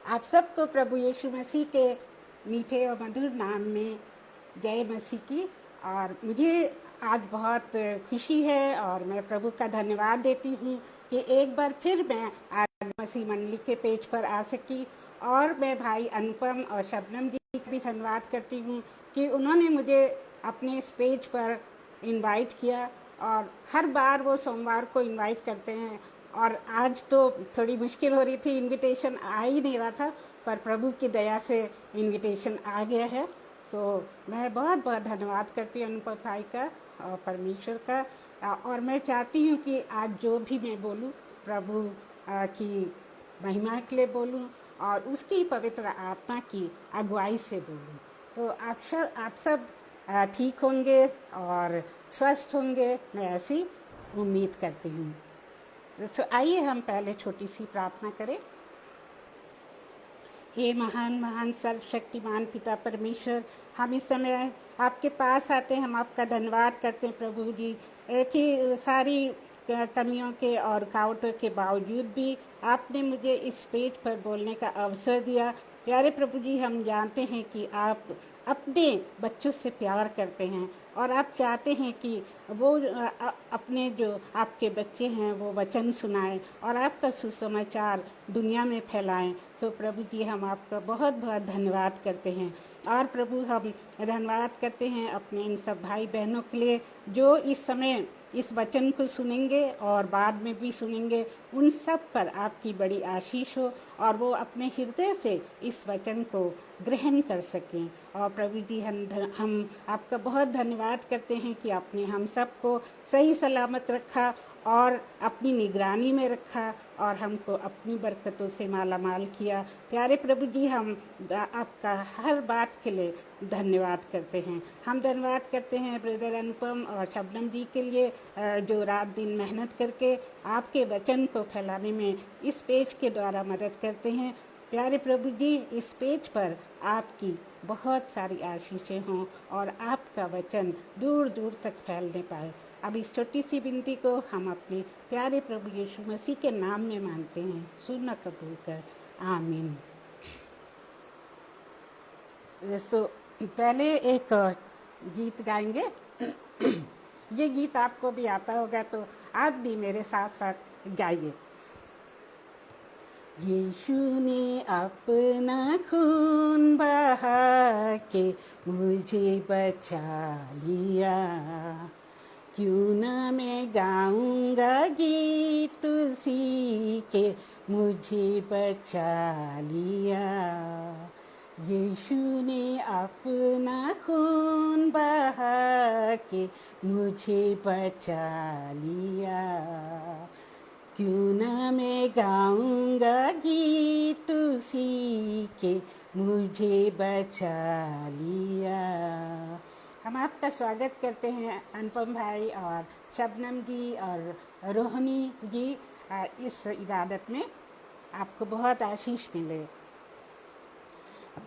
आप सबको प्रभु यीशु मसीह के मीठे और मधुर नाम में जय मसीह की। और मुझे आज बहुत खुशी है और मैं प्रभु का धन्यवाद देती हूँ कि एक बार फिर मैं आज मसीह मंडली के पेज पर आ सकी। और मैं भाई अनुपम और शबनम जी का भी धन्यवाद करती हूँ कि उन्होंने मुझे अपने इस पेज पर इनवाइट किया। और हर बार वो सोमवार को इनवाइट करते हैं और आज तो थोड़ी मुश्किल हो रही थी, इनविटेशन आ ही नहीं रहा था, पर प्रभु की दया से इनविटेशन आ गया है। सो मैं बहुत बहुत धन्यवाद करती हूँ अनुपम भाई का और परमेश्वर का। और मैं चाहती हूँ कि आज जो भी मैं बोलूँ प्रभु की महिमा के लिए बोलूँ और उसकी पवित्र आत्मा की अगुवाई से बोलूँ। तो आप सब ठीक होंगे और स्वस्थ होंगे, मैं ऐसी उम्मीद करती हूँ। तो आइए हम पहले छोटी सी प्रार्थना करें। हे महान महान सर्वशक्तिमान पिता परमेश्वर, हम इस समय आपके पास आते हैं, हम आपका धन्यवाद करते हैं प्रभु जी कि सारी कमियों के और रुकावटों के बावजूद भी आपने मुझे इस पेज पर बोलने का अवसर दिया। प्यारे प्रभु जी, हम जानते हैं कि आप अपने बच्चों से प्यार करते हैं और आप चाहते हैं कि वो अपने जो आपके बच्चे हैं वो वचन सुनाएं और आपका सुसमाचार दुनिया में फैलाएं। तो प्रभु जी, हम आपका बहुत बहुत धन्यवाद करते हैं। और प्रभु, हम धन्यवाद करते हैं अपने इन सब भाई बहनों के लिए जो इस समय इस वचन को सुनेंगे और बाद में भी सुनेंगे। उन सब पर आपकी बड़ी आशीष हो और वो अपने हृदय से इस वचन को ग्रहण कर सकें। और प्रभु जी, हम आपका बहुत धन्यवाद करते हैं कि आपने हम सबको सही सलामत रखा और अपनी निगरानी में रखा और हमको अपनी बरकतों से माला माल किया। प्यारे प्रभु जी, हम आपका हर बात के लिए धन्यवाद करते हैं। हम धन्यवाद करते हैं ब्रदर अनुपम और शबनम जी के लिए जो रात दिन मेहनत करके आपके वचन को फैलाने में इस पेज के द्वारा मदद करते हैं। प्यारे प्रभु जी, इस पेज पर आपकी बहुत सारी आशीषें हों और आपका वचन दूर दूर तक फैलने पाए। अब इस छोटी सी विनती को हम अपने प्यारे प्रभु यीशु मसीह के नाम में मांगते हैं, सुनना कबूल कर, आमीन। सो पहले एक गीत गाएंगे। ये गीत आपको भी आता होगा तो आप भी मेरे साथ साथ गाइए। यीशु ने अपना खून बहा के मुझे बचा लिया, क्यों ना मैं गाऊंगा गीत उसी के मुझे बचा लिया। यीशु ने अपना खून बहा के मुझे बचा लिया, क्यों ना मैं गाऊंगा गीत उसी के मुझे बचा लिया। हम आपका स्वागत करते हैं अनुपम भाई और शबनम जी और रोहिणी जी इस इबादत में। आपको बहुत आशीष मिले।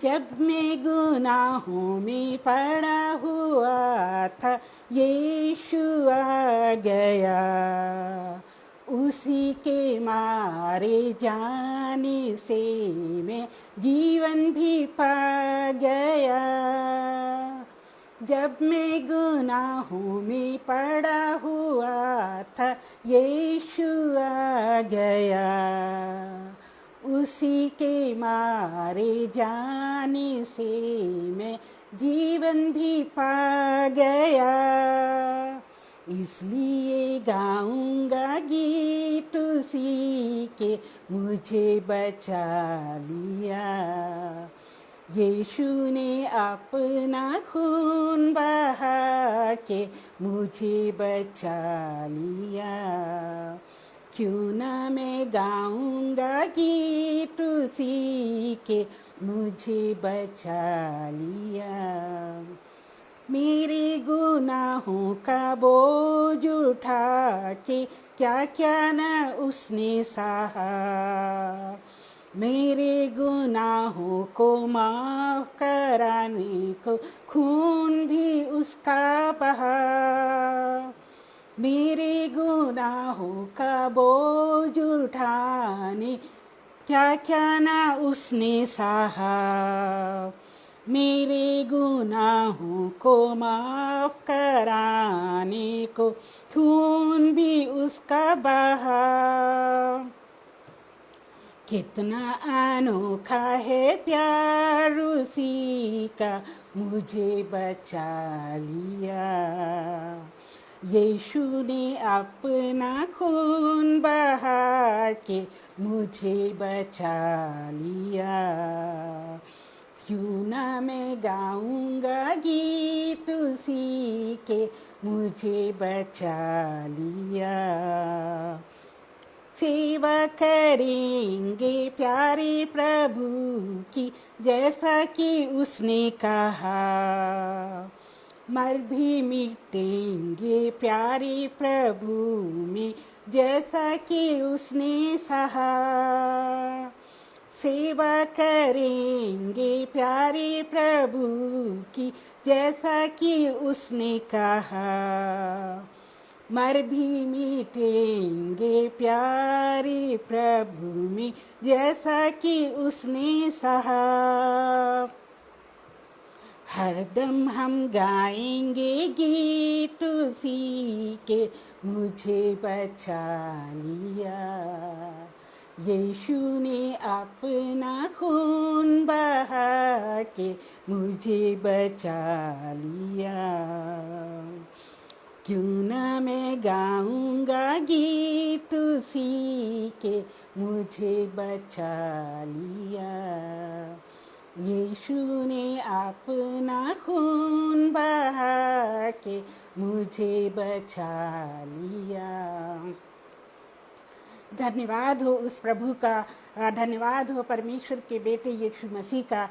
जब मैं गुनाहों में पड़ा हुआ था, यीशु आ गया, उसी के मारे जाने से मैं जीवन भी पा गया। जब मैं गुनाहों में पड़ा हुआ था, यीशु आ गया, उसी के मारे जाने से मैं जीवन भी पा गया। इसलिए गाऊंगा गीत उसी के मुझे बचा लिया। यीशु ने अपना खून बहा के मुझे बचा लिया, क्यों ना मैं गाऊंगा गीत उसी के मुझे बचा लिया। मेरे गुनाहों का बोझ उठा के क्या क्या न उसने सहा, मेरे गुनाहों को माफ कराने को खून भी उसका बहा। मेरे गुनाहों का बोझ उठाने क्या क्या ना उसने सहा, मेरे गुनाहों को माफ कराने को खून भी उसका बहा। कितना अनोखा है प्यार उसी का, मुझे बचा लिया। यीशु ने अपना खून बहा के मुझे बचा लिया। क्यों ना मैं गाऊंगा गीत उसी के, मुझे बचा लिया। सेवा करेंगे प्यारे प्रभु की, जैसा कि उसने कहा। मर भी मिटेंगे प्यारे प्रभु में, जैसा कि उसने सहा। सेवा करेंगे प्यारे प्रभु की, जैसा कि उसने कहा। मर भी मिटेंगे प्यारे प्रभु में, जैसा कि उसने सहा। हरदम हम गाएंगे गीत उसी के, मुझे बचा लिया। यीशु ने अपना खून बहा के मुझे बचा लिया। क्यों ना मैं गाऊंगा गीत उसी के, मुझे बचा लिया। यीशु ने अपना खून बहा के मुझे बचा लिया। धन्यवाद हो उस प्रभु का, धन्यवाद हो परमेश्वर के बेटे यीशु मसीह का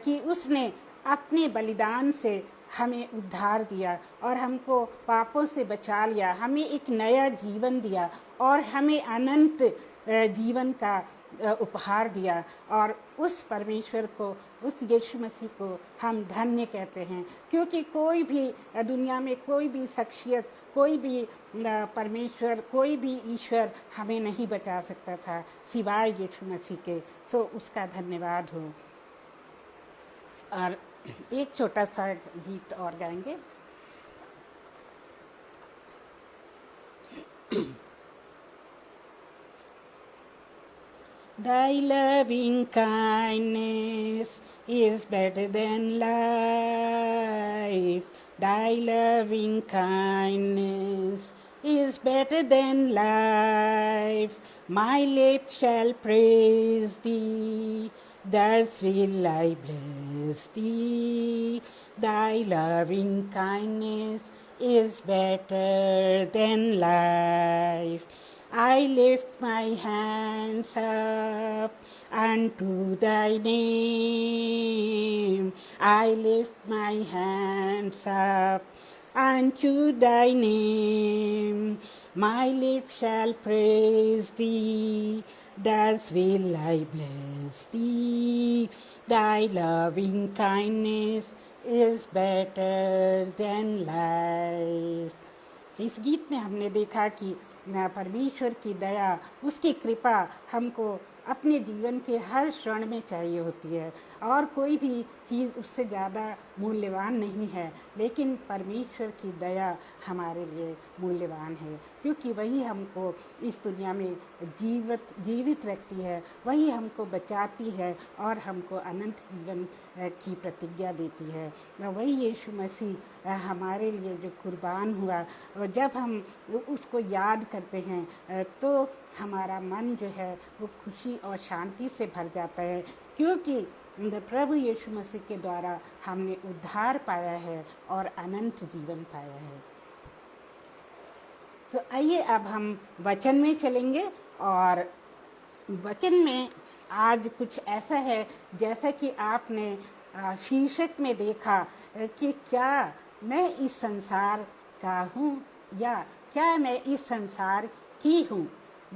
कि उसने अपने बलिदान से हमें उद्धार दिया और हमको पापों से बचा लिया, हमें एक नया जीवन दिया और हमें अनंत जीवन का उपहार दिया। और उस परमेश्वर को, उस यीशु मसीह को हम धन्य कहते हैं, क्योंकि कोई भी दुनिया में कोई भी शख्सियत, कोई भी परमेश्वर, कोई भी ईश्वर हमें नहीं बचा सकता था सिवाय यीशु मसीह के। सो उसका धन्यवाद हो। और एक छोटा सा गीत और गाएंगे। Thy loving kindness is better than life. Thy loving kindness is better than life. My lips shall praise thee, thus will I bless thee. Thy loving kindness is better than life. I lift my hands up unto thy name. I lift my hands up unto thy name. My lips shall praise thee, thus will I bless thee. Thy loving kindness is better than life. इस गीत में हमने देखा कि परमेश्वर की दया, उसकी कृपा हमको अपने जीवन के हर क्षण में चाहिए होती है और कोई भी चीज़ उससे ज़्यादा मूल्यवान नहीं है। लेकिन परमेश्वर की दया हमारे लिए मूल्यवान है, क्योंकि वही हमको इस दुनिया में जीवित रखती है, वही हमको बचाती है और हमको अनंत जीवन की प्रतिज्ञा देती है। वही यीशु मसीह हमारे लिए जो कुर्बान हुआ, जब हम उसको याद करते हैं तो हमारा मन जो है वो खुशी और शांति से भर जाता है, क्योंकि प्रभु यीशु मसीह के द्वारा हमने उद्धार पाया है और अनंत जीवन पाया है। तो आइए अब हम वचन में चलेंगे और वचन में आज कुछ ऐसा है, जैसा कि आपने शीर्षक में देखा कि क्या मैं इस संसार का हूँ या क्या मैं इस संसार की हूँ।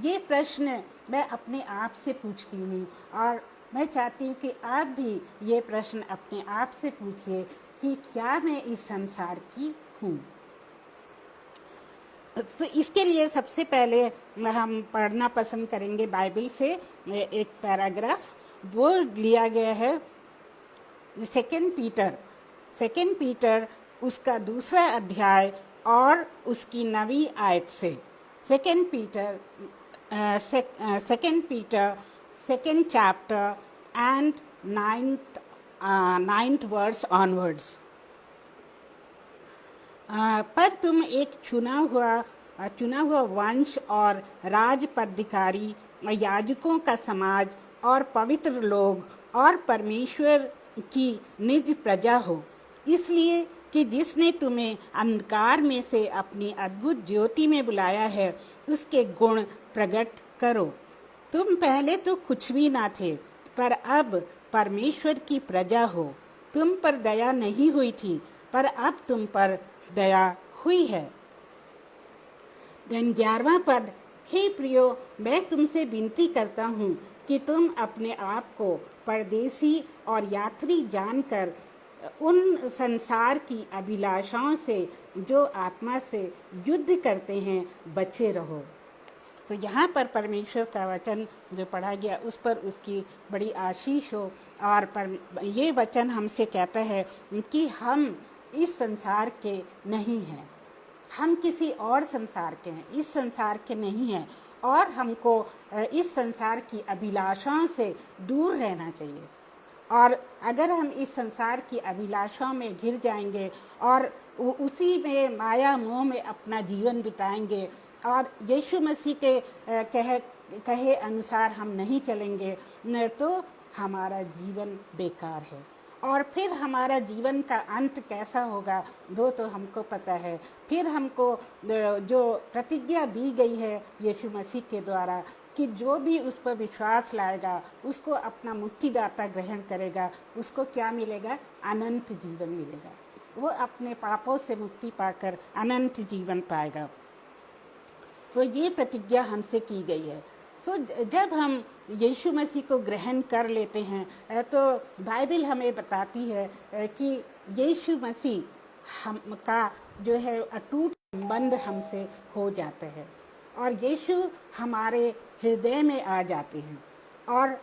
ये प्रश्न मैं अपने आप से पूछती हूँ और मैं चाहती हूँ कि आप भी ये प्रश्न अपने आप से पूछिए कि क्या मैं इस संसार की हूँ। तो इसके लिए सबसे पहले हम पढ़ना पसंद करेंगे बाइबल से एक पैराग्राफ। वो लिया गया है सेकेंड पीटर उसका दूसरा अध्याय और उसकी 9वीं आयत से। Second Peter second chapter and ninth verse onwards. पर तुम एक चुना हुआ वंश और राज पदाधिकारी, याजकों का समाज और पवित्र लोग और परमेश्वर की निज प्रजा हो, इसलिए कि जिसने तुम्हें अंधकार में से अपनी अद्भुत ज्योति में बुलाया है, उसके गुण प्रकट करो। तुम पहले तो कुछ भी ना थे, पर अब परमेश्वर की प्रजा हो। तुम पर दया नहीं हुई थी, पर अब तुम पर दया हुई है। 11वां पद, हे प्रियो, मैं तुमसे विनती करता हूँ कि तुम अपने आप को परदेसी और यात्री जानकर उन संसार की अभिलाषाओं से जो आत्मा से युद्ध करते हैं बचे रहो। तो यहाँ पर परमेश्वर का वचन जो पढ़ा गया उस पर उसकी बड़ी आशीष हो। और ये वचन हमसे कहता है कि हम इस संसार के नहीं हैं, हम किसी और संसार के हैं, इस संसार के नहीं हैं। और हमको इस संसार की अभिलाषाओं से दूर रहना चाहिए। और अगर हम इस संसार की अभिलाषाओं में घिर जाएंगे और उसी में माया मोह में अपना जीवन बिताएंगे और यीशु मसीह के कहे अनुसार हम नहीं चलेंगे, तो हमारा जीवन बेकार है। और फिर हमारा जीवन का अंत कैसा होगा वो तो हमको पता है। फिर हमको जो प्रतिज्ञा दी गई है यीशु मसीह के द्वारा कि जो भी उस पर विश्वास लाएगा, उसको अपना मुक्तिदाता ग्रहण करेगा, उसको क्या मिलेगा? अनंत जीवन मिलेगा। वो अपने पापों से मुक्ति पाकर अनंत जीवन पाएगा। सो ये प्रतिज्ञा हमसे की गई है। सो जब हम यीशु मसीह को ग्रहण कर लेते हैं तो बाइबल हमें बताती है कि यीशु मसीह हम का जो है अटूट संबंध हमसे हो जाता है और यीशु हमारे हृदय में आ जाते हैं। और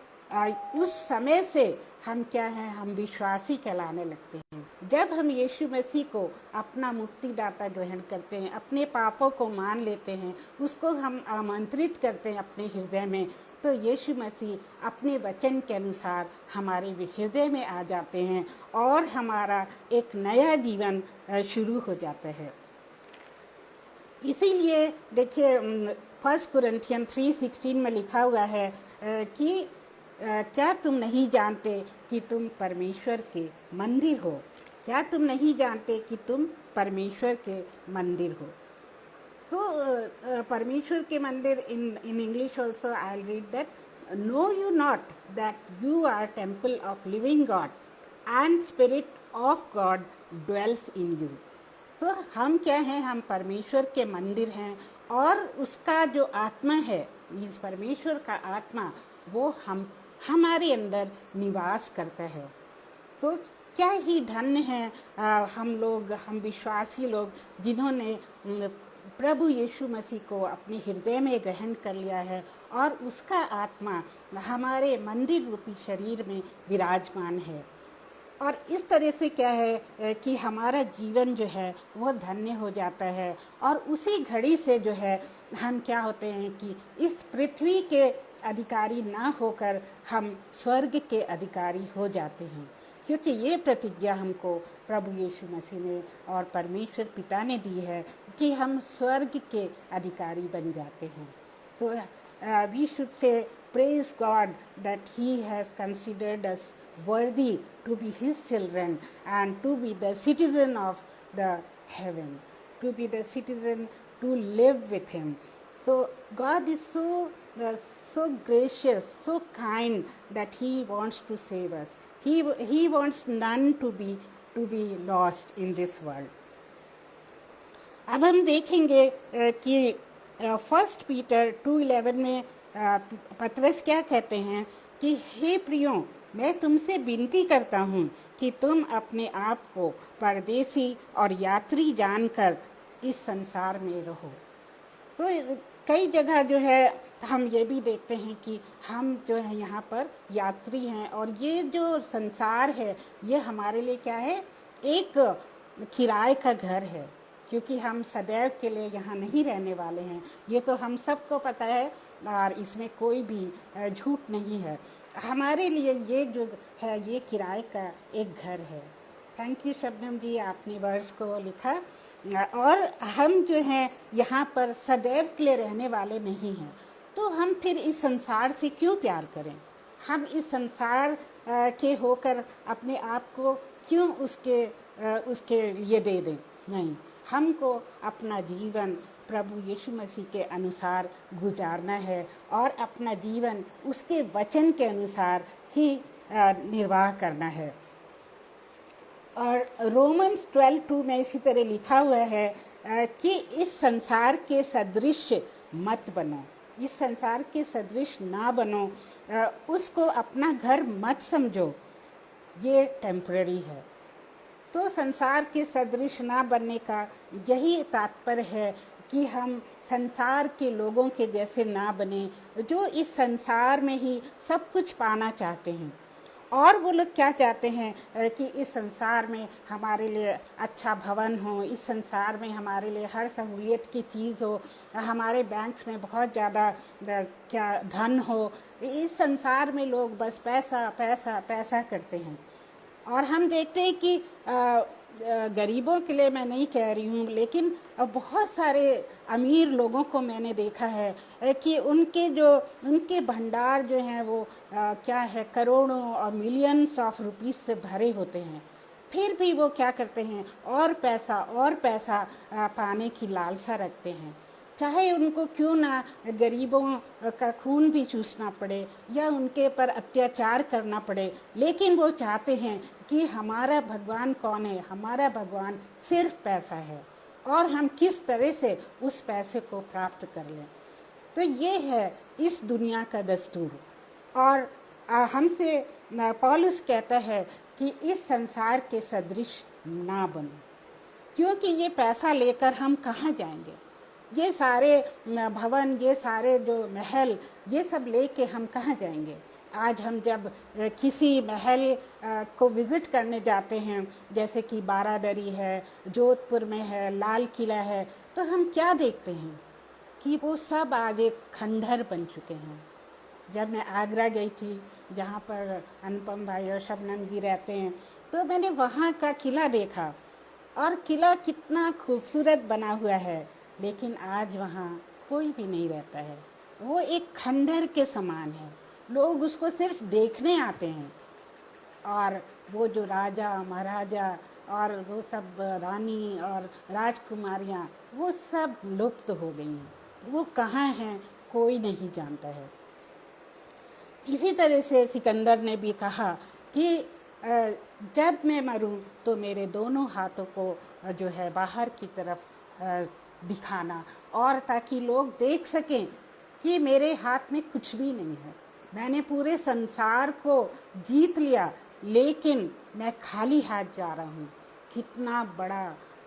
उस समय से हम क्या हैं? हम विश्वासी कहलाने लगते हैं। जब हम यीशु मसीह को अपना मुक्तिदाता ग्रहण करते हैं, अपने पापों को मान लेते हैं, उसको हम आमंत्रित करते हैं अपने हृदय में, तो यीशु मसीह अपने वचन के अनुसार हमारे हृदय में आ जाते हैं और हमारा एक नया जीवन शुरू हो जाता है। इसीलिए देखिए 1 कुरिन्थियन 3:16 में लिखा हुआ है कि क्या तुम नहीं जानते कि तुम परमेश्वर के मंदिर हो? क्या तुम नहीं जानते कि तुम परमेश्वर के मंदिर हो? सो परमेश्वर के मंदिर in English also I will read that, know you not that you are temple of living God and spirit of God dwells in you. तो हम क्या हैं? हम परमेश्वर के मंदिर हैं और उसका जो आत्मा है, इस परमेश्वर का आत्मा, वो हमारे अंदर निवास करता है। सो क्या ही धन्य है हम विश्वासी लोग जिन्होंने प्रभु यीशु मसीह को अपने हृदय में ग्रहण कर लिया है और उसका आत्मा हमारे मंदिर रूपी शरीर में विराजमान है। और इस तरह से क्या है कि हमारा जीवन जो है वो धन्य हो जाता है और उसी घड़ी से जो है हम क्या होते हैं कि इस पृथ्वी के अधिकारी ना होकर हम स्वर्ग के अधिकारी हो जाते हैं, क्योंकि ये प्रतिज्ञा हमको प्रभु यीशु मसीह ने और परमेश्वर पिता ने दी है कि हम स्वर्ग के अधिकारी बन जाते हैं। So we should say praise God that he has considered us worthy to be his children and to be the citizen of the heaven, to be the citizen to live with him. So God is so gracious, so kind that he wants to save us. He wants none to be lost in this world. अब हम देखेंगे कि 1 Peter 2:11 में पतरस क्या कहते हैं कि हे प्रियो, मैं तुमसे विनती करता हूँ कि तुम अपने आप को परदेसी और यात्री जानकर इस संसार में रहो। तो कई जगह जो है हम ये भी देखते हैं कि हम जो है यहाँ पर यात्री हैं, और ये जो संसार है ये हमारे लिए क्या है, एक किराए का घर है, क्योंकि हम सदैव के लिए यहाँ नहीं रहने वाले हैं। ये तो हम सबको पता है और इसमें कोई भी झूठ नहीं है। हमारे लिए ये जो है ये किराए का एक घर है। थैंक यू शबनम जी, आपने वर्ड्स को लिखा। और हम जो हैं यहाँ पर सदैव के लिए रहने वाले नहीं हैं, तो हम फिर इस संसार से क्यों प्यार करें? हम इस संसार के होकर अपने आप को क्यों उसके लिए दे दें? नहीं, हमको अपना जीवन प्रभु यीशु मसीह के अनुसार गुजारना है और अपना जीवन उसके वचन के अनुसार ही निर्वाह करना है। और रोमन्स 12:2 में इसी तरह लिखा हुआ है कि इस संसार के सदृश मत बनो, इस संसार के सदृश ना बनो, उसको अपना घर मत समझो, ये टेम्पररी है। तो संसार के सदृश ना बनने का यही तात्पर्य है कि हम संसार के लोगों के जैसे ना बने, जो इस संसार में ही सब कुछ पाना चाहते हैं। और वो लोग क्या चाहते हैं कि इस संसार में हमारे लिए अच्छा भवन हो, इस संसार में हमारे लिए हर सहूलियत की चीज़ हो, हमारे बैंक्स में बहुत ज़्यादा क्या धन हो। इस संसार में लोग बस पैसा पैसा पैसा करते हैं। और हम देखते हैं कि गरीबों के लिए मैं नहीं कह रही हूँ, लेकिन बहुत सारे अमीर लोगों को मैंने देखा है कि उनके भंडार जो हैं वो क्या है, करोड़ों और मिलियंस ऑफ रुपीस से भरे होते हैं। फिर भी वो क्या करते हैं, और पैसा पाने की लालसा रखते हैं, चाहे उनको क्यों ना गरीबों का खून भी चूसना पड़े या उनके पर अत्याचार करना पड़े, लेकिन वो चाहते हैं कि हमारा भगवान कौन है, हमारा भगवान सिर्फ पैसा है और हम किस तरह से उस पैसे को प्राप्त कर लें। तो ये है इस दुनिया का दस्तूर। और हमसे पौलुस कहता है कि इस संसार के सदृश ना बनो, क्योंकि ये पैसा लेकर हम कहाँ जाएंगे? ये सारे भवन, ये सारे जो महल, ये सब लेके हम कहाँ जाएंगे? आज हम जब किसी महल को विज़िट करने जाते हैं, जैसे कि बारादरी है, जोधपुर में है, लाल किला है, तो हम क्या देखते हैं कि वो सब आज एक खंडहर बन चुके हैं। जब मैं आगरा गई थी, जहाँ पर अनुपम भाई और शबनम जी रहते हैं, तो मैंने वहाँ का किला देखा, और किला कितना खूबसूरत बना हुआ है, लेकिन आज वहाँ कोई भी नहीं रहता है। वो एक खंडहर के समान है, लोग उसको सिर्फ देखने आते हैं। और वो जो राजा महाराजा और वो सब रानी और राजकुमारियाँ, वो सब लुप्त हो गई हैं, वो कहाँ हैं कोई नहीं जानता है। इसी तरह से सिकंदर ने भी कहा कि जब मैं मरूं तो मेरे दोनों हाथों को जो है बाहर की तरफ दिखाना, और ताकि लोग देख सकें कि मेरे हाथ में कुछ भी नहीं है, मैंने पूरे संसार को जीत लिया, लेकिन मैं खाली हाथ जा रहा हूँ।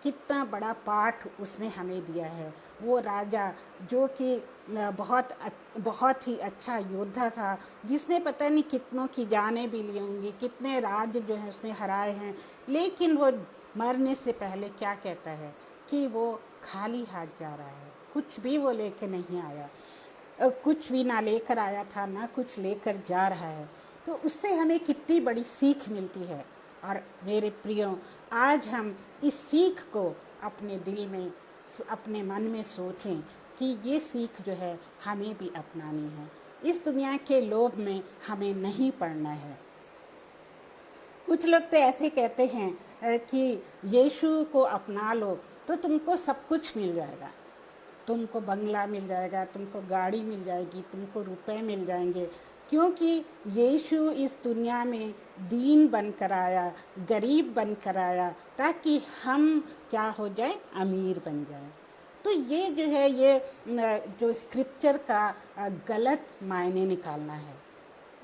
कितना बड़ा पाठ उसने हमें दिया है। वो राजा जो कि बहुत ही अच्छा योद्धा था, जिसने पता नहीं कितनों की जानें भी ली होंगी, कितने राज्य जो है उसने हराए हैं, लेकिन वो मरने से पहले क्या कहता है कि वो खाली हाथ जा रहा है, कुछ भी वो लेके नहीं आया, कुछ भी ना लेकर आया था, ना कुछ लेकर जा रहा है। तो उससे हमें कितनी बड़ी सीख मिलती है। और मेरे प्रियो, आज हम इस सीख को अपने दिल में, अपने मन में सोचें कि ये सीख जो है हमें भी अपनानी है। इस दुनिया के लोभ में हमें नहीं पड़ना है। कुछ लोग तो ऐसे कहते हैं कि यीशु को अपना लो तो तुमको सब कुछ मिल जाएगा, तुमको बंगला मिल जाएगा, तुमको गाड़ी मिल जाएगी, तुमको रुपए मिल जाएंगे, क्योंकि यीशु इस दुनिया में दीन बनकर आया, गरीब बनकर आया, ताकि हम क्या हो जाए, अमीर बन जाए। तो ये जो है, ये जो स्क्रिप्चर का गलत मायने निकालना है।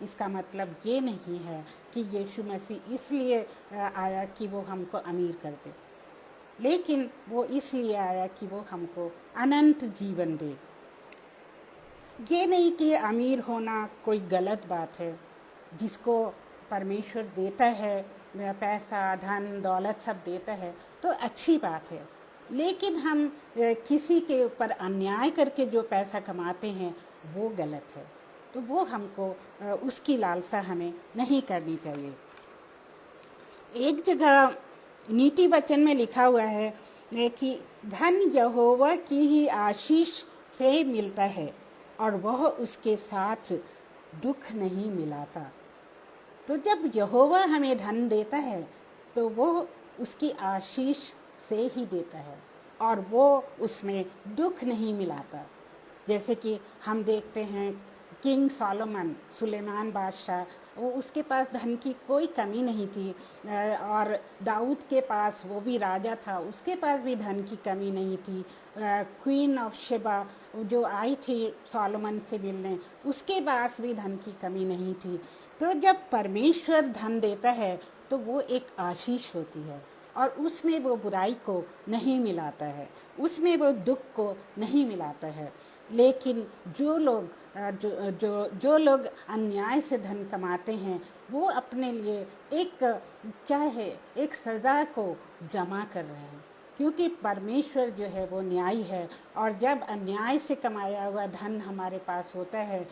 इसका मतलब ये नहीं है कि यीशु मसीह इसलिए आया कि वो हमको अमीर कर दे। लेकिन वो इसलिए आया कि वो हमको अनंत जीवन दे। ये नहीं कि अमीर होना कोई गलत बात है, जिसको परमेश्वर देता है, पैसा धन दौलत सब देता है तो अच्छी बात है। लेकिन हम किसी के ऊपर अन्याय करके जो पैसा कमाते हैं वो गलत है, तो वो हमको उसकी लालसा हमें नहीं करनी चाहिए। एक जगह नीति वचन में लिखा हुआ है कि धन यहोवा की ही आशीष से मिलता है और वह उसके साथ दुख नहीं मिलाता। तो जब यहोवा हमें धन देता है तो वो उसकी आशीष से ही देता है और वो उसमें दुख नहीं मिलाता। जैसे कि हम देखते हैं किंग सोलोमन, सुलेमान बादशाह, वो उसके पास धन की कोई कमी नहीं थी, और दाऊद के पास, वो भी राजा था, उसके पास भी धन की कमी नहीं थी। क्वीन ऑफ शेबा जो आई थी सोलोमन से मिलने, उसके पास भी धन की कमी नहीं थी। तो जब परमेश्वर धन देता है तो वो एक आशीष होती है और उसमें वो बुराई को नहीं मिलाता है, उसमें वो दुख को नहीं मिलाता है। लेकिन जो लोग जो लोग अन्याय से धन कमाते हैं वो अपने लिए एक सज़ा को जमा कर रहे हैं, क्योंकि परमेश्वर जो है वो न्यायी है और जब अन्याय से कमाया हुआ धन हमारे पास होता है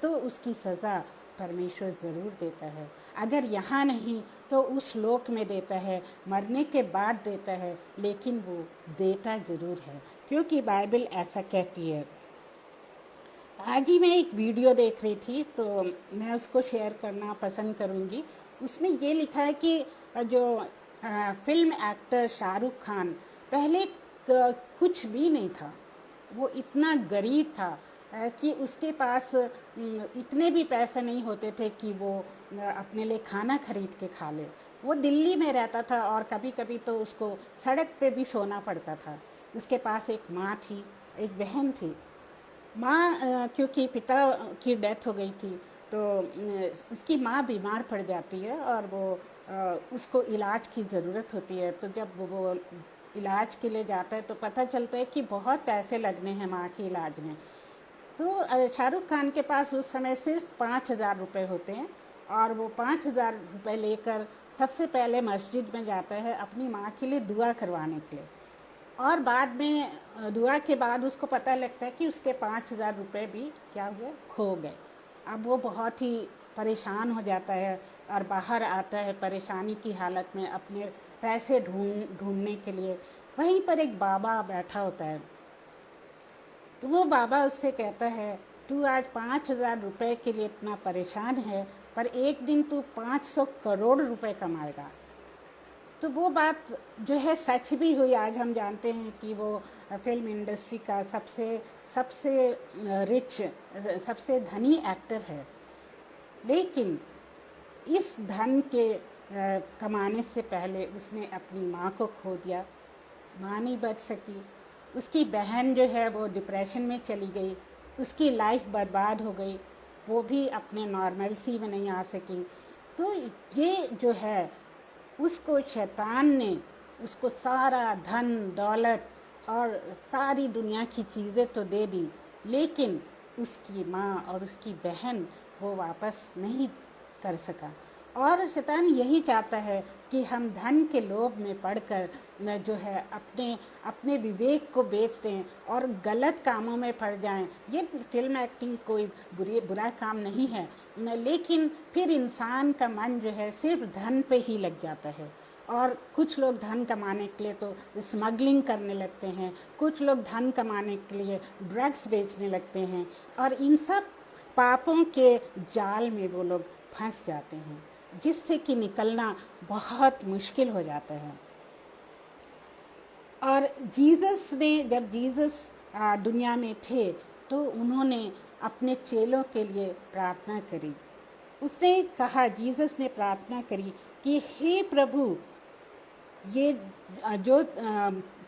तो उसकी सज़ा परमेश्वर ज़रूर देता है। अगर यहाँ नहीं तो उस लोक में देता है, मरने के बाद देता है, लेकिन वो देता ज़रूर है, क्योंकि बाइबल ऐसा कहती है। आज ही मैं एक वीडियो देख रही थी तो मैं उसको शेयर करना पसंद करूँगी। उसमें ये लिखा है कि जो फिल्म एक्टर शाहरुख खान पहले कुछ भी नहीं था, वो इतना गरीब था कि उसके पास इतने भी पैसे नहीं होते थे कि वो अपने लिए खाना खरीद के खा ले। वो दिल्ली में रहता था और कभी कभी तो उसको सड़क पे भी सोना पड़ता था। उसके पास एक माँ थी, एक बहन थी। माँ क्योंकि पिता की डेथ हो गई थी तो उसकी माँ बीमार पड़ जाती है और वो उसको इलाज की ज़रूरत होती है। तो जब वो इलाज के लिए जाता है तो पता चलता है कि बहुत पैसे लगने हैं माँ के इलाज में। तो शाहरुख खान के पास उस समय सिर्फ 5,000 रुपये होते हैं और वो 5,000 रुपये लेकर सबसे पहले मस्जिद में जाता है अपनी माँ के लिए दुआ करवाने के लिए। और बाद में दुआ के बाद उसको पता लगता है कि उसके 5,000 रुपये भी क्या हुए, खो गए। अब वो बहुत ही परेशान हो जाता है और बाहर आता है परेशानी की हालत में अपने पैसे ढूंढने के लिए। वहीं पर एक बाबा बैठा होता है, तो वो बाबा उससे कहता है, तू आज 5,000 रुपये के लिए इतना परेशान है, पर एक दिन तू 500 करोड़ रुपए कमाएगा। तो वो बात जो है सच भी हुई। आज हम जानते हैं कि वो फिल्म इंडस्ट्री का सबसे सबसे रिच, सबसे धनी एक्टर है। लेकिन इस धन के कमाने से पहले उसने अपनी माँ को खो दिया, माँ नहीं बच सकी। उसकी बहन जो है वो डिप्रेशन में चली गई, उसकी लाइफ बर्बाद हो गई, वो भी अपने नॉर्मलसी में नहीं आ सकी। तो ये जो है उसको शैतान ने उसको सारा धन दौलत और सारी दुनिया की चीज़ें तो दे दी, लेकिन उसकी माँ और उसकी बहन वो वापस नहीं कर सका। और शैतान यही चाहता है कि हम धन के लोभ में पड़कर जो है अपने अपने विवेक को बेच दें और गलत कामों में पड़ जाएं। ये फिल्म एक्टिंग कोई बुरा काम नहीं है, लेकिन फिर इंसान का मन जो है सिर्फ धन पे ही लग जाता है। और कुछ लोग धन कमाने के लिए तो स्मगलिंग करने लगते हैं, कुछ लोग धन कमाने के लिए ड्रग्स बेचने लगते हैं और इन सब पापों के जाल में वो लोग फंस जाते हैं, जिससे कि निकलना बहुत मुश्किल हो जाता है। और जब जीसस दुनिया में थे तो उन्होंने अपने चेलों के लिए प्रार्थना करी। उसने कहा, जीसस ने प्रार्थना करी कि हे प्रभु, ये जो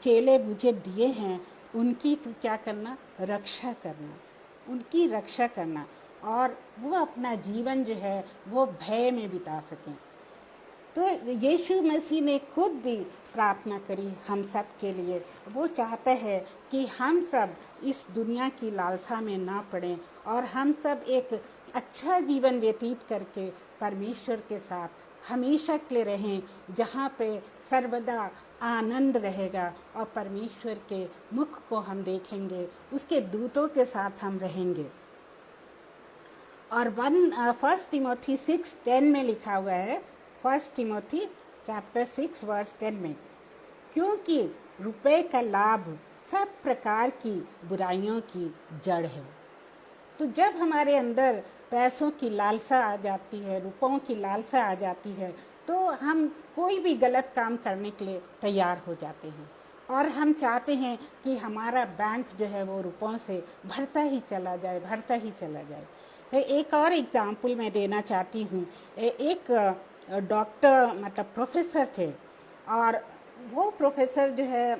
चेले मुझे दिए हैं उनकी तू क्या करना, रक्षा करना, उनकी रक्षा करना, और वो अपना जीवन जो है वो भय में बिता सकें। तो यीशु मसीह ने खुद भी प्रार्थना करी हम सब के लिए। वो चाहता है कि हम सब इस दुनिया की लालसा में ना पड़ें और हम सब एक अच्छा जीवन व्यतीत करके परमेश्वर के साथ हमेशा के लिए रहें, जहाँ पे सर्वदा आनंद रहेगा और परमेश्वर के मुख को हम देखेंगे, उसके दूतों के साथ हम रहेंगे। और 1 तिमोथी 6:10 में लिखा हुआ है, 1 तिमोथी चैप्टर 6 वर्स 10 में, क्योंकि रुपए का लाभ सब प्रकार की बुराइयों की जड़ है। तो जब हमारे अंदर पैसों की लालसा आ जाती है, रुपयों की लालसा आ जाती है, तो हम कोई भी गलत काम करने के लिए तैयार हो जाते हैं और हम चाहते हैं कि हमारा बैंक जो है वो रुपयों से भरता ही चला जाए, भरता ही चला जाए। एक और एग्जाम्पल मैं देना चाहती हूँ। एक डॉक्टर मतलब प्रोफेसर थे और वो प्रोफेसर जो है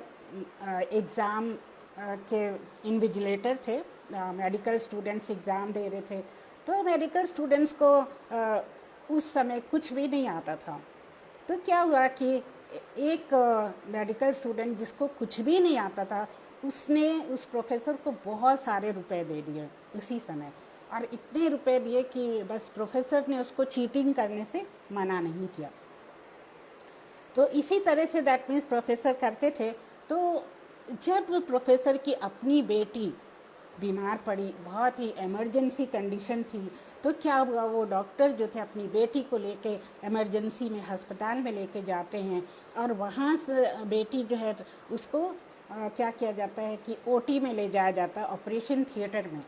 एग्ज़ाम के इन्विजिलेटर थे, मेडिकल स्टूडेंट्स एग्ज़ाम दे रहे थे। तो मेडिकल स्टूडेंट्स को उस समय कुछ भी नहीं आता था। तो क्या हुआ कि एक मेडिकल स्टूडेंट जिसको कुछ भी नहीं आता था, उसने उस प्रोफेसर को बहुत सारे रुपए दे दिए उसी समय, और इतने रुपए दिए कि बस प्रोफेसर ने उसको चीटिंग करने से मना नहीं किया। तो इसी तरह से दैट मीन्स प्रोफेसर करते थे। तो जब प्रोफेसर की अपनी बेटी बीमार पड़ी, बहुत ही इमरजेंसी कंडीशन थी, तो क्या हुआ, वो डॉक्टर जो थे अपनी बेटी को लेके इमरजेंसी में अस्पताल में लेके जाते हैं और वहाँ से बेटी जो है उसको क्या किया जाता है कि ओटी में ले जाया जाता है, ऑपरेशन थिएटर में।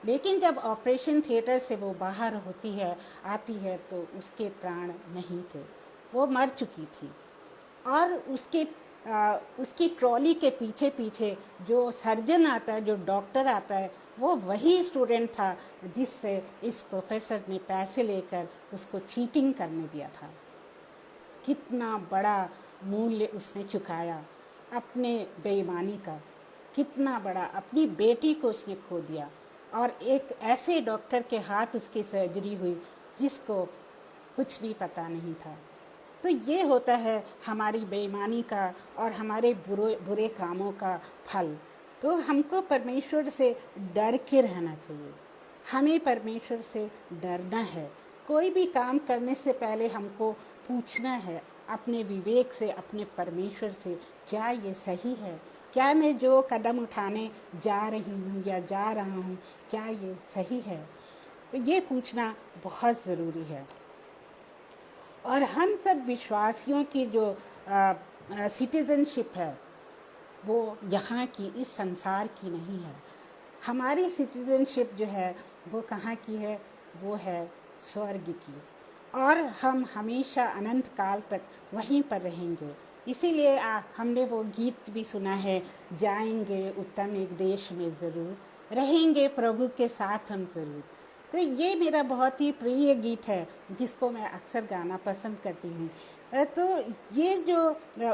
लेकिन जब ऑपरेशन थिएटर से वो बाहर होती है, आती है, तो उसके प्राण नहीं थे, वो मर चुकी थी। और उसकी ट्रॉली के पीछे पीछे जो सर्जन आता है, जो डॉक्टर आता है, वो वही स्टूडेंट था जिससे इस प्रोफेसर ने पैसे लेकर उसको चीटिंग करने दिया था। कितना बड़ा मूल्य उसने चुकाया अपने बेईमानी का, कितना बड़ा, अपनी बेटी को उसने खो दिया। और एक ऐसे डॉक्टर के हाथ उसकी सर्जरी हुई जिसको कुछ भी पता नहीं था। तो ये होता है हमारी बेईमानी का और हमारे बुरे कामों का फल। तो हमको परमेश्वर से डर के रहना चाहिए, हमें परमेश्वर से डरना है। कोई भी काम करने से पहले हमको पूछना है अपने विवेक से, अपने परमेश्वर से, क्या ये सही है, क्या मैं जो कदम उठाने जा रही हूँ या जा रहा हूँ, क्या ये सही है। तो ये पूछना बहुत ज़रूरी है। और हम सब विश्वासियों की जो सिटीज़नशिप है वो यहाँ की, इस संसार की नहीं है। हमारी सिटीज़नशिप जो है वो कहाँ की है, वो है स्वर्ग की, और हम हमेशा अनंत काल तक वहीं पर रहेंगे। इसीलिए हमने वो गीत भी सुना है, जाएंगे उत्तम एक देश में ज़रूर, रहेंगे प्रभु के साथ हम ज़रूर। तो ये मेरा बहुत ही प्रिय गीत है जिसको मैं अक्सर गाना पसंद करती हूँ। तो ये जो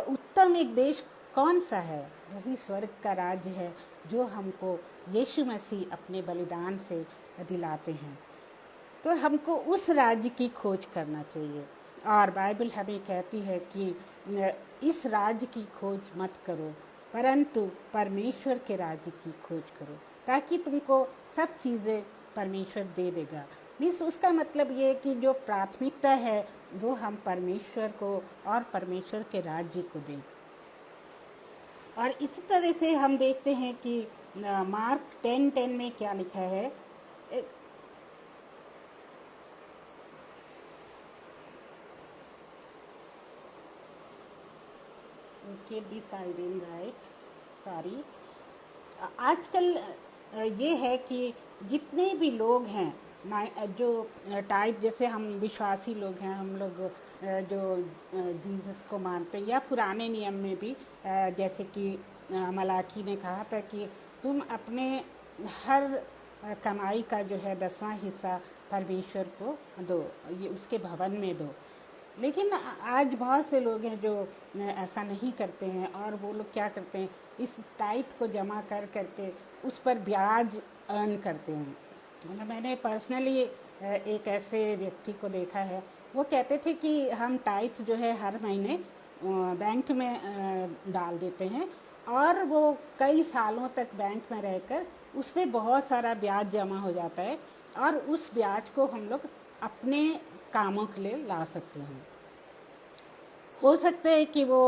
उत्तम एक देश कौन सा है, वही स्वर्ग का राज्य है जो हमको यीशु मसीह अपने बलिदान से दिलाते हैं। तो हमको उस राज्य की खोज करना चाहिए। और बाइबल हमें कहती है कि इस राज्य की खोज मत करो, परंतु परमेश्वर के राज्य की खोज करो, ताकि तुमको सब चीज़ें परमेश्वर दे देगा। मीन्स उसका मतलब ये है कि जो प्राथमिकता है वो हम परमेश्वर को और परमेश्वर के राज्य को दें। और इसी तरह से हम देखते हैं कि मार्क 10:10 में क्या लिखा है, डिसाइडिंग राइट, सॉरी, आजकल ये है कि जितने भी लोग हैं जो टाइप, जैसे हम विश्वासी लोग हैं, हम लोग जो जीसस को मानते हैं, या पुराने नियम में भी जैसे कि मलाकी ने कहा था कि तुम अपने हर कमाई का जो है 10वां हिस्सा परमेश्वर को दो, ये उसके भवन में दो। लेकिन आज बहुत से लोग हैं जो ऐसा नहीं करते हैं, और वो लोग क्या करते हैं, इस टाइप को जमा कर करके उस पर ब्याज अर्न करते हैं। मतलब मैंने पर्सनली एक ऐसे व्यक्ति को देखा है, वो कहते थे कि हम टाइथ जो है हर महीने बैंक में डाल देते हैं और वो कई सालों तक बैंक में रहकर उसमें बहुत सारा ब्याज जमा हो जाता है और उस ब्याज को हम लोग अपने कामों के लिए ला सकते हैं। हो सकता है कि वो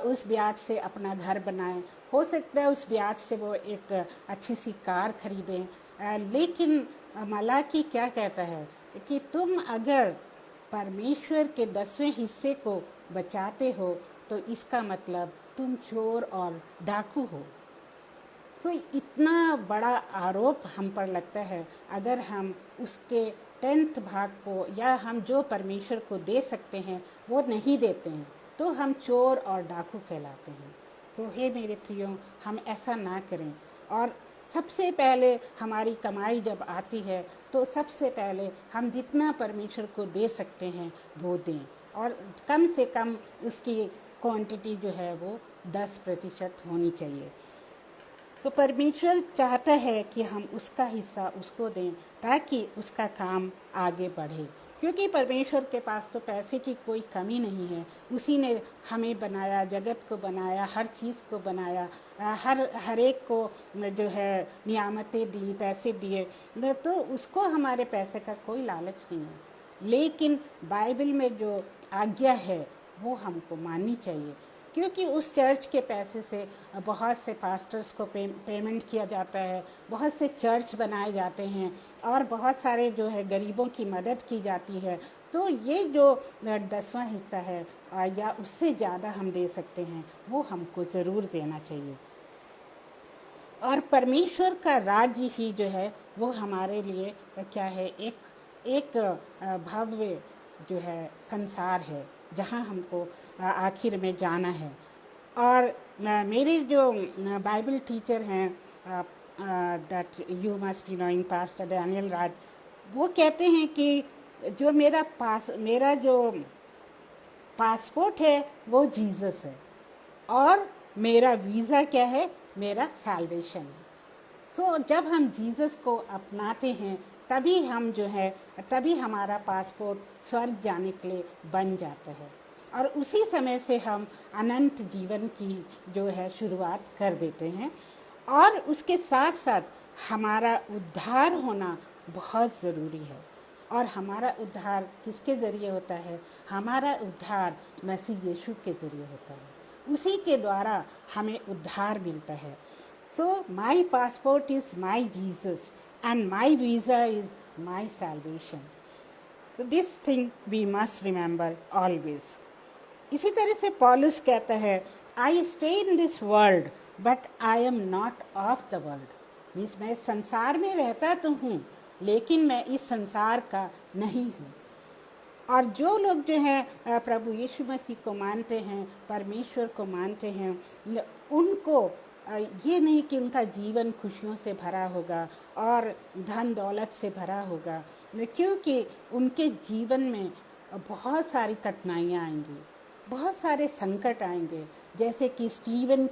उस ब्याज से अपना घर बनाए, हो सकता है उस ब्याज से वो एक अच्छी सी कार खरीदें, लेकिन मलाकी क्या कहता है कि तुम अगर परमेश्वर के 10वें हिस्से को बचाते हो तो इसका मतलब तुम चोर और डाकू हो। तो इतना बड़ा आरोप हम पर लगता है अगर हम उसके 10th भाग को या हम जो परमेश्वर को दे सकते हैं वो नहीं देते हैं तो हम चोर और डाकू कहलाते हैं। तो हे मेरे प्रियो, हम ऐसा ना करें और सबसे पहले हमारी कमाई जब आती है तो सबसे पहले हम जितना परमेश्वर को दे सकते हैं वो दें और कम से कम उसकी क्वांटिटी जो है वो 10% होनी चाहिए। तो परमेश्वर चाहता है कि हम उसका हिस्सा उसको दें ताकि उसका काम आगे बढ़े, क्योंकि परमेश्वर के पास तो पैसे की कोई कमी नहीं है। उसी ने हमें बनाया, जगत को बनाया, हर चीज़ को बनाया, हर एक को जो है नियामतें दी, पैसे दिए, तो उसको हमारे पैसे का कोई लालच नहीं है। लेकिन बाइबल में जो आज्ञा है वो हमको माननी चाहिए, क्योंकि उस चर्च के पैसे से बहुत से पास्टर्स को पेमेंट किया जाता है, बहुत से चर्च बनाए जाते हैं और बहुत सारे जो है गरीबों की मदद की जाती है। तो ये जो 10वां हिस्सा है या उससे ज़्यादा हम दे सकते हैं वो हमको ज़रूर देना चाहिए। और परमेश्वर का राज्य ही जो है वो हमारे लिए क्या है, एक भव्य जो है संसार है जहाँ हमको आखिर में जाना है। और मेरे जो बाइबल टीचर हैं that you must be knowing pastor Daniel Raj, वो कहते हैं कि जो मेरा जो पासपोर्ट है वो जीसस है और मेरा वीज़ा क्या है, मेरा सैल्वेशन है। सो जब हम जीसस को अपनाते हैं तभी हम जो है तभी हमारा पासपोर्ट स्वर्ग जाने के लिए बन जाता है और उसी समय से हम अनंत जीवन की जो है शुरुआत कर देते हैं। और उसके साथ साथ हमारा उद्धार होना बहुत ज़रूरी है। और हमारा उद्धार किसके ज़रिए होता है? हमारा उद्धार मसीह यीशु के ज़रिए होता है, उसी के द्वारा हमें उद्धार मिलता है। So my passport is my Jesus and my visa is my salvation. So this thing we must remember always. इसी तरह से पौलुस कहता है, I stay in this world but I am not of the world. Means मैं संसार में रहता तो हूँ लेकिन मैं इस संसार का नहीं हूँ। और जो लोग जो हैं प्रभु यीशु मसीह को मानते हैं, परमेश्वर को मानते हैं, उनको ये नहीं कि उनका जीवन खुशियों से भरा होगा और धन दौलत से भरा होगा, क्योंकि उनके जीवन में बहुत सारी कठिनाइयाँ आएंगी, बहुत सारे संकट आएंगे। जैसे कि स्टीफन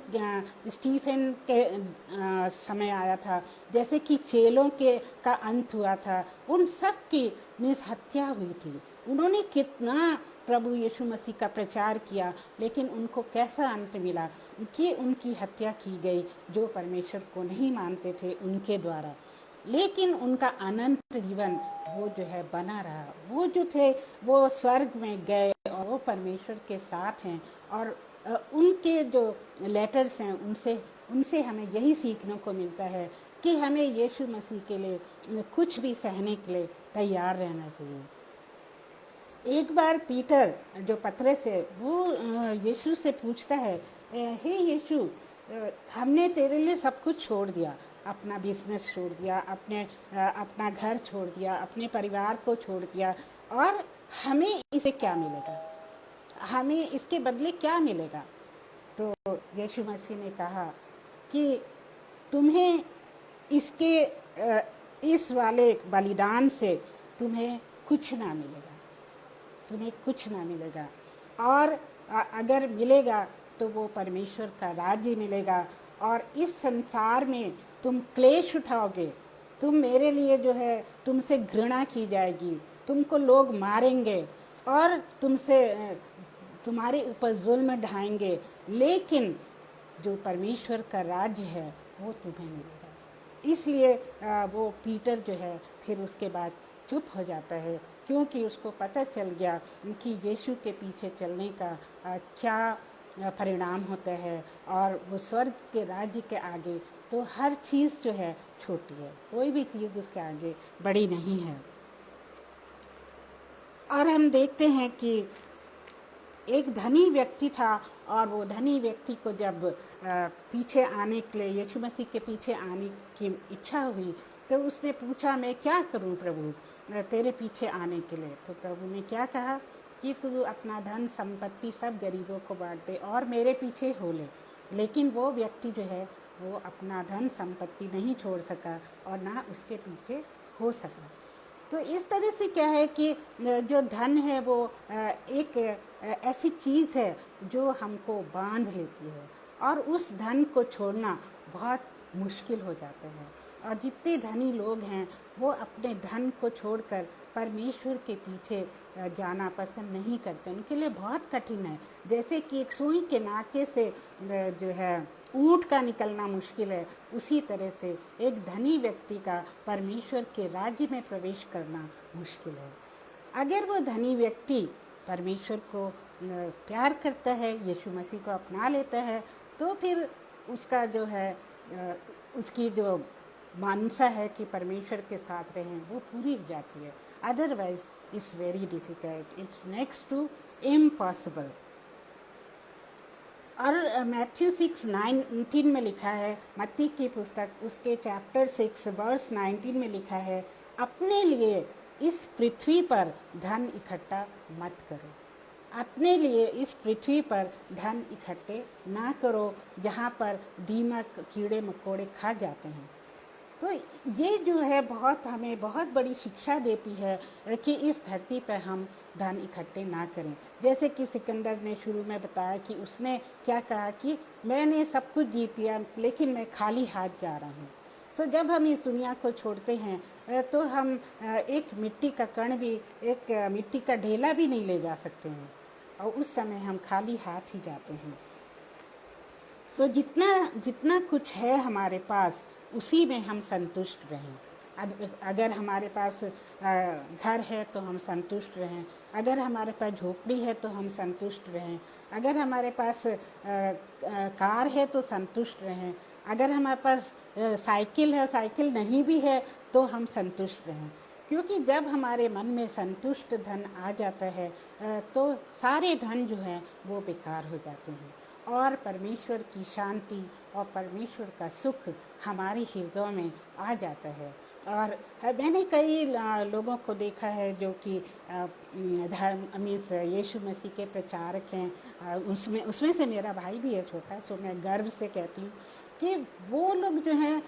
के समय आया था, जैसे कि चेलों का अंत हुआ था, उन सब की हत्या हुई थी। उन्होंने कितना प्रभु यीशु मसीह का प्रचार किया, लेकिन उनको कैसा अंत मिला कि उनकी हत्या की गई, जो परमेश्वर को नहीं मानते थे उनके द्वारा। लेकिन उनका अनंत जीवन वो जो है बना रहा। वो जो थे वो स्वर्ग में गए और वो परमेश्वर के साथ हैं। और उनके जो लेटर्स हैं उनसे हमें यही सीखने को मिलता है कि हमें यीशु मसीह के लिए कुछ भी सहने के लिए तैयार रहना चाहिए। एक बार पीटर जो पतरस है वो यीशु से पूछता है, हे यीशु, हमने तेरे लिए सब कुछ छोड़ दिया, अपना बिजनेस छोड़ दिया, अपना घर छोड़ दिया, अपने परिवार को छोड़ दिया, और हमें इसे क्या मिलेगा, हमें इसके बदले क्या मिलेगा? तो यीशु मसीह ने कहा कि तुम्हें इस वाले बलिदान से तुम्हें कुछ ना मिलेगा, तुम्हें कुछ ना मिलेगा। और अगर मिलेगा तो वो परमेश्वर का राज्य मिलेगा। और इस संसार में तुम क्लेश उठाओगे, तुम मेरे लिए जो है तुमसे घृणा की जाएगी, तुमको लोग मारेंगे और तुमसे तुम्हारे ऊपर जुल्म ढाएंगे, लेकिन जो परमेश्वर का राज्य है वो तुम्हें मिलेगा। इसलिए वो पीटर जो है फिर उसके बाद चुप हो जाता है, क्योंकि उसको पता चल गया कि यीशु के पीछे चलने का क्या परिणाम होता है, और वो स्वर्ग के राज्य के आगे तो हर चीज़ जो है छोटी है, कोई भी चीज़ उसके आगे बड़ी नहीं है। और हम देखते हैं कि एक धनी व्यक्ति था, और वो धनी व्यक्ति को जब पीछे आने के लिए, यीशु मसीह के पीछे आने की इच्छा हुई, तो उसने पूछा मैं क्या करूं प्रभु तेरे पीछे आने के लिए। तो प्रभु ने क्या कहा कि तू अपना धन संपत्ति सब गरीबों को बांट दे और मेरे पीछे हो ले। लेकिन वो व्यक्ति जो है वो अपना धन संपत्ति नहीं छोड़ सका और ना उसके पीछे हो सका। तो इस तरह से क्या है कि जो धन है वो एक ऐसी चीज़ है जो हमको बांध लेती है, और उस धन को छोड़ना बहुत मुश्किल हो जाता है। और जितने धनी लोग हैं वो अपने धन को छोड़कर परमेश्वर के पीछे जाना पसंद नहीं करते, उनके लिए बहुत कठिन है। जैसे कि एक सुई के नाके से जो है ऊँट का निकलना मुश्किल है, उसी तरह से एक धनी व्यक्ति का परमेश्वर के राज्य में प्रवेश करना मुश्किल है। अगर वो धनी व्यक्ति परमेश्वर को प्यार करता है, यीशु मसीह को अपना लेता है, तो फिर उसका जो है उसकी जो मानसा है कि परमेश्वर के साथ रहें वो पूरी हो जाती है। Otherwise it's very difficult, it's next to impossible. और मैथ्यू 6:19 में लिखा है, मत्ती की पुस्तक उसके चैप्टर 6 वर्स 19 में लिखा है, अपने लिए इस पृथ्वी पर धन इकट्ठा मत करो। अपने लिए इस पृथ्वी पर धन इकट्ठे ना करो जहाँ पर दीमक कीड़े मकोड़े खा जाते हैं। तो ये जो है बहुत हमें बहुत बड़ी शिक्षा देती है कि इस धरती पर हम धन इकट्ठे ना करें। जैसे कि सिकंदर ने शुरू में बताया कि उसने क्या कहा कि मैंने सब कुछ जीत लिया लेकिन मैं खाली हाथ जा रहा हूँ। तो जब हम इस दुनिया को छोड़ते हैं तो हम एक मिट्टी का कण भी, एक मिट्टी का ढेला भी नहीं ले जा सकते हैं, और उस समय हम खाली हाथ ही जाते हैं। सो जितना जितना कुछ है हमारे पास उसी में हम संतुष्ट रहें। अब अगर हमारे पास घर है तो हम संतुष्ट रहें, अगर हमारे पास झोपड़ी है तो हम संतुष्ट रहें, अगर हमारे पास कार है तो संतुष्ट रहें, अगर हमारे पास साइकिल है, साइकिल नहीं भी है तो हम संतुष्ट रहें। क्योंकि जब हमारे मन में संतुष्ट धन आ जाता है तो सारे धन जो हैं वो बेकार हो जाते हैं, और परमेश्वर की शांति और परमेश्वर का सुख हमारे हृदयों में आ जाता है। और मैंने कई लोगों को देखा है जो कि धर्म मीन्स यीशु मसीह के प्रचारक हैं, उसमें से मेरा भाई भी है छोटा, सो मैं गर्व से कहती हूँ कि वो लोग जो हैं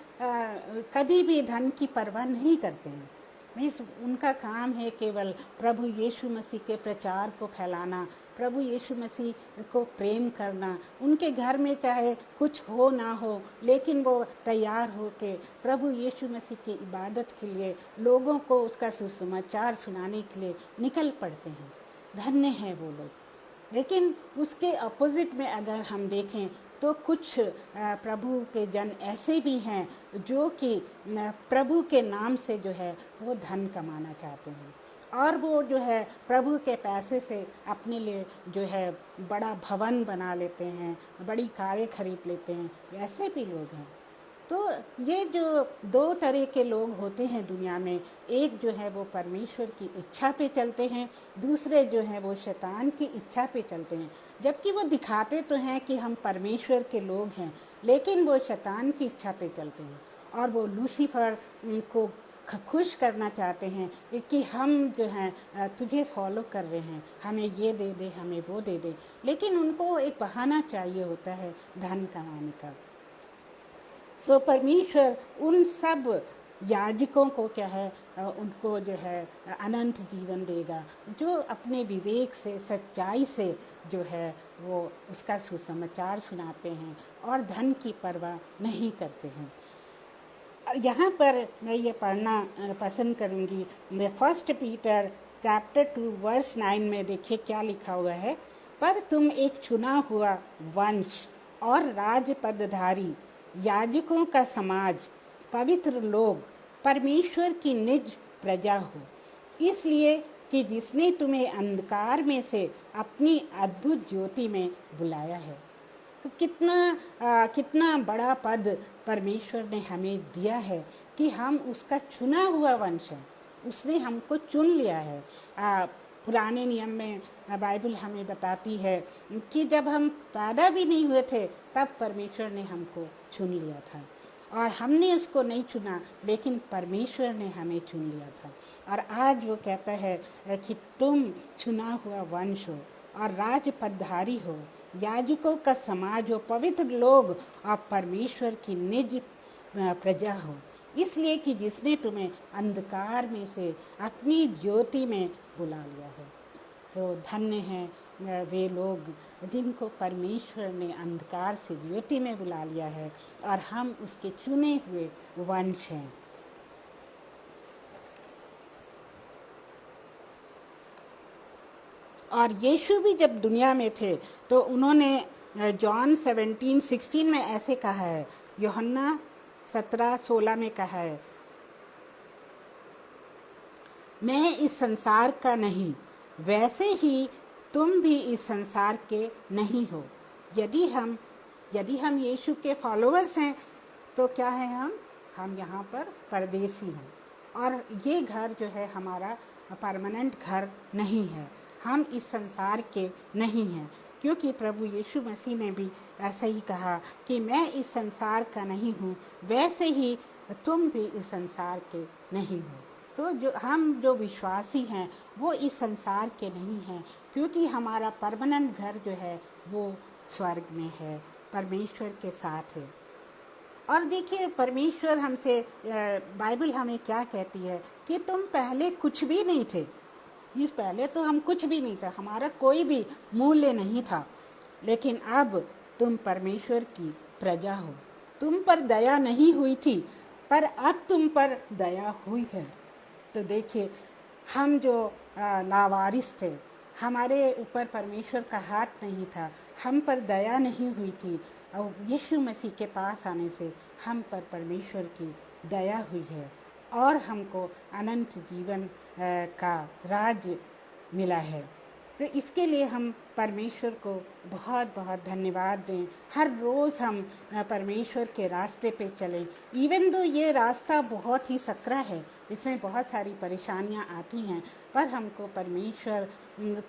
कभी भी धन की परवाह नहीं करते हैं। मीन्स उनका काम है केवल प्रभु यीशु मसीह के प्रचार को फैलाना, प्रभु यीशु मसीह को प्रेम करना। उनके घर में चाहे कुछ हो ना हो, लेकिन वो तैयार हो के प्रभु यीशु मसीह की इबादत के लिए, लोगों को उसका सुसमाचार सुनाने के लिए निकल पड़ते हैं। धन्य हैं वो लोग। लेकिन उसके अपोजिट में अगर हम देखें तो कुछ प्रभु के जन ऐसे भी हैं जो कि प्रभु के नाम से जो है वो धन कमाना चाहते हैं, और वो जो है प्रभु के पैसे से अपने लिए जो है बड़ा भवन बना लेते हैं, बड़ी कारें खरीद लेते हैं। वैसे भी लोग हैं। तो ये जो दो तरह के लोग होते हैं दुनिया में, एक जो है वो परमेश्वर की इच्छा पे चलते हैं, दूसरे जो हैं वो शैतान की इच्छा पे चलते हैं। जबकि वो दिखाते तो हैं कि हम परमेश्वर के लोग हैं, लेकिन वो शैतान की इच्छा पे चलते हैं, और वो लूसीफर को खुश करना चाहते हैं कि हम जो हैं तुझे फॉलो कर रहे हैं, हमें ये दे दे, हमें वो दे दे। लेकिन उनको एक बहाना चाहिए होता है धन कमाने का। सो परमेश्वर उन सब याजकों को क्या है उनको जो है अनंत जीवन देगा, जो अपने विवेक से, सच्चाई से जो है वो उसका सुसमाचार सुनाते हैं और धन की परवाह नहीं करते हैं। यहाँ पर मैं ये पढ़ना पसंद करूँगी। फर्स्ट पीटर चैप्टर 2 वर्स 9 में देखिए क्या लिखा हुआ है। पर तुम एक चुना हुआ वंश और राज पदधारी, याजकों का समाज, पवित्र लोग, परमेश्वर की निज प्रजा हो, इसलिए कि जिसने तुम्हें अंधकार में से अपनी अद्भुत ज्योति में बुलाया है। तो कितना बड़ा पद परमेश्वर ने हमें दिया है कि हम उसका चुना हुआ वंश है। उसने हमको चुन लिया है। पुराने नियम में बाइबल हमें बताती है कि जब हम पैदा भी नहीं हुए थे तब परमेश्वर ने हमको चुन लिया था, और हमने उसको नहीं चुना लेकिन परमेश्वर ने हमें चुन लिया था। और आज वो कहता है कि तुम चुना हुआ वंश हो और राज पदधारी हो, याजकों का समाज हो, पवित्र लोग और परमेश्वर की निज प्रजा हो, इसलिए कि जिसने तुम्हें अंधकार में से अपनी ज्योति में बुला लिया है। तो धन्य हैं वे लोग जिनको परमेश्वर ने अंधकार से ज्योति में बुला लिया है और हम उसके चुने हुए वंश हैं। और यीशु भी जब दुनिया में थे तो उन्होंने जॉन 17:16 में ऐसे कहा है, यूहन्ना 17:16 में कहा है, मैं इस संसार का नहीं, वैसे ही तुम भी इस संसार के नहीं हो। यदि हम यीशु के फॉलोअर्स हैं तो क्या है, हम यहाँ पर परदेसी हैं, और ये घर जो है हमारा परमानेंट घर नहीं है। हम इस संसार के नहीं हैं, क्योंकि प्रभु यीशु मसीह ने भी ऐसा ही कहा कि मैं इस संसार का नहीं हूँ, वैसे ही तुम भी इस संसार के नहीं हो। तो जो विश्वासी हैं वो इस संसार के नहीं हैं, क्योंकि हमारा परमानेंट घर जो है वो स्वर्ग में है, परमेश्वर के साथ है। और देखिए परमेश्वर हमसे, बाइबल हमें क्या कहती है कि तुम पहले कुछ भी नहीं थे। इस पहले तो हम कुछ भी नहीं था, हमारा कोई भी मूल्य नहीं था, लेकिन अब तुम परमेश्वर की प्रजा हो। तुम पर दया नहीं हुई थी, पर अब तुम पर दया हुई है। तो देखिए हम जो लावारिस थे, हमारे ऊपर परमेश्वर का हाथ नहीं था, हम पर दया नहीं हुई थी, और यीशु मसीह के पास आने से हम पर परमेश्वर की दया हुई है और हमको अनंत जीवन का राज मिला है। तो इसके लिए हम परमेश्वर को बहुत बहुत धन्यवाद दें। हर रोज़ हम परमेश्वर के रास्ते पे चलें, इवन दो ये रास्ता बहुत ही सकरा है, इसमें बहुत सारी परेशानियां आती हैं, पर हमको परमेश्वर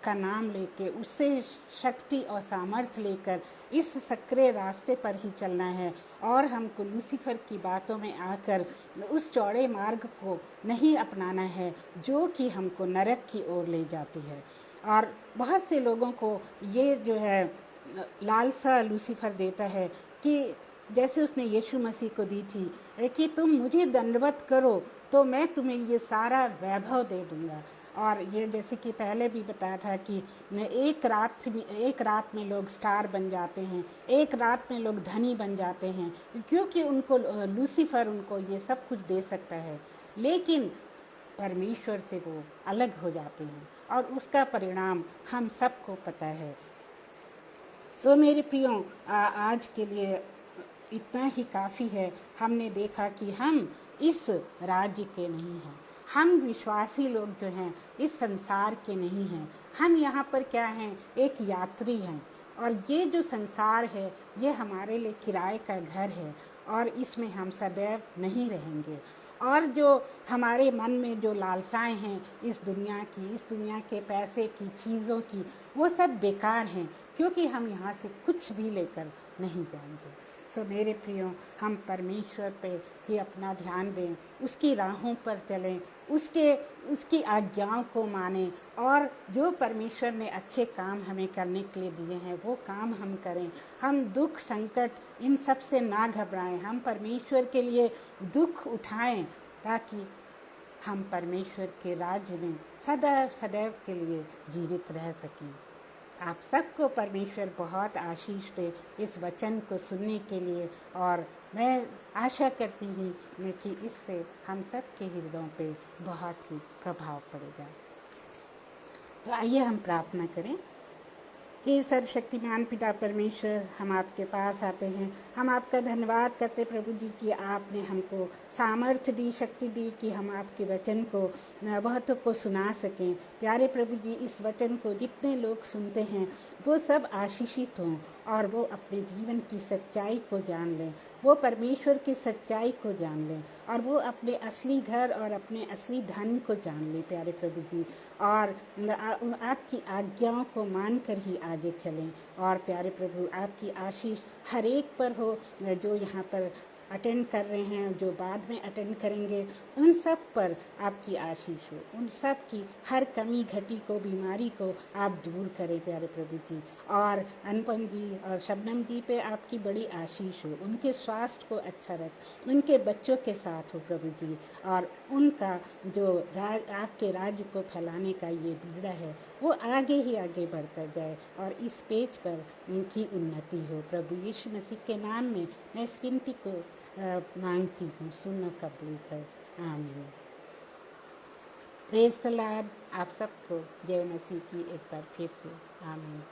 का नाम लेके, उससे शक्ति और सामर्थ्य लेकर इस सकरे रास्ते पर ही चलना है, और हमको लूसीफर की बातों में आकर उस चौड़े मार्ग को नहीं अपनाना है जो कि हमको नरक की ओर ले जाती है। और बहुत से लोगों को ये जो है लालसा लूसीफर देता है कि जैसे उसने यीशु मसीह को दी थी कि तुम मुझे दंडवत करो तो मैं तुम्हें ये सारा वैभव दे दूंगा। और ये जैसे कि पहले भी बताया था कि एक रात में लोग स्टार बन जाते हैं, एक रात में लोग धनी बन जाते हैं, क्योंकि उनको लूसीफर उनको ये सब कुछ दे सकता है, लेकिन परमेश्वर से वो अलग हो जाते हैं और उसका परिणाम हम सबको पता है। सो मेरे प्रियो, आज के लिए इतना ही काफ़ी है। हमने देखा कि हम इस राज्य के नहीं हैं, हम विश्वासी लोग जो हैं इस संसार के नहीं हैं। हम यहाँ पर क्या हैं, एक यात्री हैं, और ये जो संसार है ये हमारे लिए किराए का घर है, और इसमें हम सदैव नहीं रहेंगे। और जो हमारे मन में जो लालसाएं हैं इस दुनिया के पैसे की, चीज़ों की, वो सब बेकार हैं, क्योंकि हम यहाँ से कुछ भी लेकर नहीं जाएंगे। सो मेरे प्रियो, हम परमेश्वर पे ही अपना ध्यान दें, उसकी राहों पर चलें, उसकी आज्ञाओं को मानें, और जो परमेश्वर ने अच्छे काम हमें करने के लिए दिए हैं वो काम हम करें। हम दुख संकट इन सब से ना घबराएं, हम परमेश्वर के लिए दुख उठाएं, ताकि हम परमेश्वर के राज्य में सदैव सदैव के लिए जीवित रह सकें। आप सबको परमेश्वर बहुत आशीष दे इस वचन को सुनने के लिए। और मैं आशा करती हूँ कि इससे हम सब के हृदयों पे बहुत ही प्रभाव पड़ेगा। तो आइए हम प्रार्थना करें। हे सर्वशक्तिमान पिता परमेश्वर, हम आपके पास आते हैं। हम आपका धन्यवाद करते प्रभु जी कि आपने हमको सामर्थ्य दी, शक्ति दी कि हम आपके वचन को बहुतों को सुना सकें। प्यारे प्रभु जी, इस वचन को जितने लोग सुनते हैं वो सब आशीषित हों और वो अपने जीवन की सच्चाई को जान लें, वो परमेश्वर की सच्चाई को जान लें और वो अपने असली घर और अपने असली धन को जान लें प्यारे प्रभु जी। और आपकी आज्ञाओं को मानकर ही आगे चलें। और प्यारे प्रभु, आपकी आशीष हर एक पर हो जो यहाँ पर अटेंड कर रहे हैं, जो बाद में अटेंड करेंगे, उन सब पर आपकी आशीष हो। उन सब की हर कमी घटी को, बीमारी को आप दूर करें प्यारे प्रभु जी। और अनुपम जी और शबनम जी पे आपकी बड़ी आशीष हो, उनके स्वास्थ्य को अच्छा रख, उनके बच्चों के साथ हो प्रभु जी। और उनका जो आपके राज्य को फैलाने का ये बीड़ा है वो आगे ही आगे बढ़ता जाए और इस पेज पर उनकी उन्नति हो। प्रभु यीशु मसीह के नाम में मैं इस विनती को मांगती हूँ, सुनो कबूल कर। आमीन। Praise the Lord. आप सबको जय मसीह की एक बार फिर से आमीन।